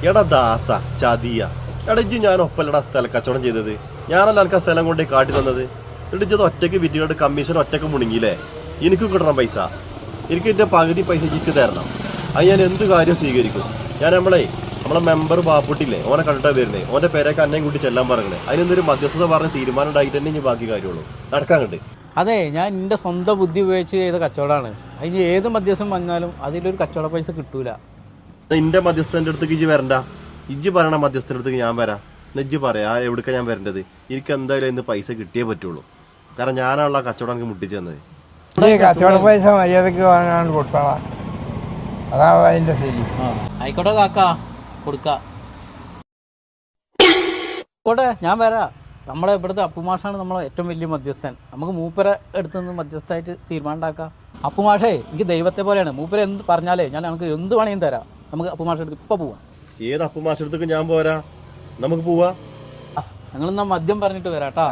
എടാ ദാസ ചതിയ എടാ ഇജ്ജ് ഞാൻ ഒപ്പല്ലടാ സ്ഥല കച്ചവടം ചെയ്തത്. ഞാനല്ല എനിക്ക് ആ സ്ഥലം കൊണ്ടേ കാട്ടി തന്നത്. എന്നിട്ട് ഇജ്ജത് ഒറ്റയ്ക്ക് വിറ്റിയോട് കമ്മീഷൻ ഒറ്റയ്ക്ക് മുണങ്ങിയില്ലേ? എനിക്ക് കിട്ടണം പൈസ. എനിക്ക് എൻ്റെ പകുതി പൈസ ജിക്ക് തരണം. അത് ഞാൻ എന്ത് കാര്യം സ്വീകരിക്കും. ഞാൻ നമ്മളെ മെമ്പർ ബാപ്പുട്ടില്ലേ, ഓനെ കണ്ടിട്ടാ വരുന്നത്. ഓൻ്റെ പേരൊക്കെ അന്നേം കൂട്ടി ചെല്ലാൻ പറയണേ. അതിനെന്തൊരു മധ്യസ്ഥത പറഞ്ഞ് തീരുമാനം ഉണ്ടായിട്ട് തന്നെ ഇനി ബാക്കി കാര്യമുള്ളൂ. നടക്കാൻ കണ്ട്. അതെ, ഞാൻ എൻ്റെ സ്വന്തം ബുദ്ധി ഉപയോഗിച്ച് ചെയ്ത കച്ചവടമാണ്. അതിന് ഏത് മധ്യസ്ഥം വന്നാലും അതിലൊരു കച്ചവട പൈസ കിട്ടൂല. എൻ്റെ മധ്യസ്ഥൻ്റെ അടുത്തേക്ക് ഇജ്ജ് വരണ്ട. ഇജ്ജ് പറയണ മധ്യസ്ഥൻ്റെ അടുത്തേക്ക് ഞാൻ വരാം. ഇജ്ജ് പറയാ എവിടേക്കാണ് ഞാൻ വരേണ്ടത്? എനിക്ക് എന്തായാലും ഇന്ന് പൈസ കിട്ടിയേ പറ്റുള്ളൂ. കാരണം ഞാനാണുള്ള കച്ചവടം എനിക്ക് മുട്ടിച്ചു തന്നത്. കച്ചവട പൈസ മര്യാദക്ക് വാങ്ങാണ്ട് കൊടുത്തോളാം. അതാണ് അതിൻ്റെ ശരി. ആയിക്കോട്ടെ കാക്ക, കൊടുക്കാം. ആയിക്കോട്ടെ, ഞാൻ വരാം. നമ്മളെ ഇവിടുത്തെ അപ്പുമാഷാണ് നമ്മളെ ഏറ്റവും വലിയ മധ്യസ്ഥൻ. നമുക്ക് മൂപ്പരെ അടുത്ത് നിന്ന് മധ്യസ്ഥമായിട്ട് തീരുമാനം ഉണ്ടാക്കാം. അപ്പുമാഷേ എനിക്ക് ദൈവത്തെ പോലെയാണ്. മൂപ്പരെ എന്ത് പറഞ്ഞാലേ ഞാൻ നമുക്ക് എന്ത് വേണമെങ്കിലും തരാം. നമുക്ക് അപ്പുമാഷ അടുത്ത് ഇപ്പം പോവാം. ഏത് അപ്പുമാഷടുത്തേക്ക് ഞാൻ പോരാ, നമുക്ക് പോവാ. ഞങ്ങളെന്നാ മദ്യം പറഞ്ഞിട്ട് വരാട്ടാ.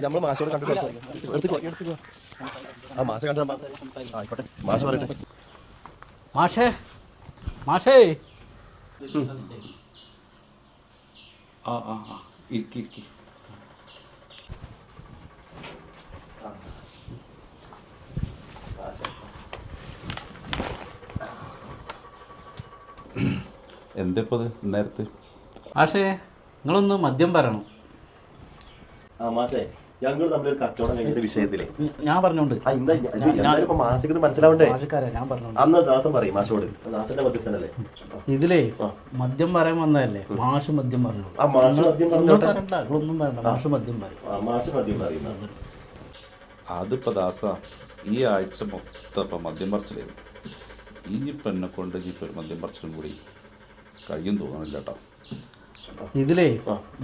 നമ്മൾ മാഷോട് കണ്ടിട്ട് മാഷ കണ്ട ആയിക്കോട്ടെ. മാഷ പറയട്ടെ. മാഷേ മാഷേ ഇരിക്കി. എന്തപ്പത് നേരത്തെ? മാഷേ നിങ്ങളൊന്ന് മദ്യം പറയണം. മാഷേ ഞങ്ങൾ തമ്മിൽ കച്ചവടം കഴിഞ്ഞ വിഷയത്തില് ഞാൻ പറഞ്ഞോണ്ട് മാഷക്ക് മനസ്സിലാവണ്ടേ? മാഷക്കാരാ, ഞാൻ പറഞ്ഞോണ്ട്. അന്ന് ദാസം പറയും മാഷോട്. ദാസന്റെ മധ്യസ്ഥനല്ലേ ഇതിലേ മദ്യം പറയാൻ വന്നതല്ലേ? മാഷ് മദ്യം പറഞ്ഞു. പറയണ്ട, ഒന്നും പറയണ്ട. മാഷ് മദ്യം പറയും. മാഷ് മദ്യം പറയും. അതിപ്പോ ദാസ ഈ ആഴ്ച മൊത്തം ഇപ്പം മദ്യം പറിച്ചിലായിരുന്നു. ഇനിയിപ്പോൾ എന്നെ കൊണ്ട് ഇനിയിപ്പോൾ ഒരു മദ്യം പറിച്ചിലും കൂടി കഴിയും തോന്നുന്നില്ല കേട്ടോ. ഇതിലേ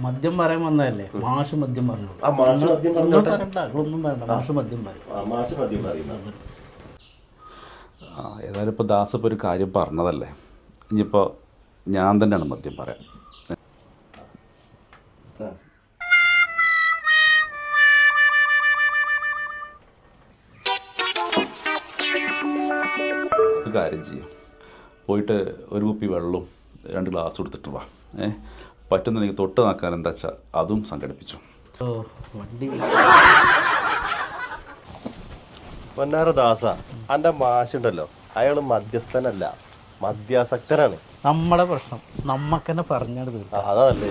മദ്യം പറയാൻ വന്നതല്ലേ? മാഷ് മദ്യം പറഞ്ഞു. പറയണ്ട, ഒന്നും പറയണ്ട. മാഷ് മദ്യം പറയും. ഏതായാലും ഇപ്പോൾ ദാസ ഇപ്പോൾ ഒരു കാര്യം പറഞ്ഞതല്ലേ, ഇനിയിപ്പോൾ ഞാൻ തന്നെയാണ് മദ്യം പറയാം. ഒരു കാര്യം ചെയ്യാം, പോയിട്ട് ഒരു കുപ്പി വെള്ളവും 2 ഗ്ലാസ് കൊടുത്തിട്ട് വാ. പറ്റുന്ന എനിക്ക് തൊട്ട് നോക്കാൻ എന്താ വെച്ചാൽ അതും സംഘടിപ്പിച്ചു. പൊന്നാര ദാസ, അന്റെ മാഷുണ്ടല്ലോ, അയാള് മധ്യസ്ഥനല്ല, മദ്യാസക്തനാണ്. നമ്മുടെ പ്രശ്നം നമ്മക്കെന്നെ പറഞ്ഞാണ് തീർക്കും. അതല്ലേ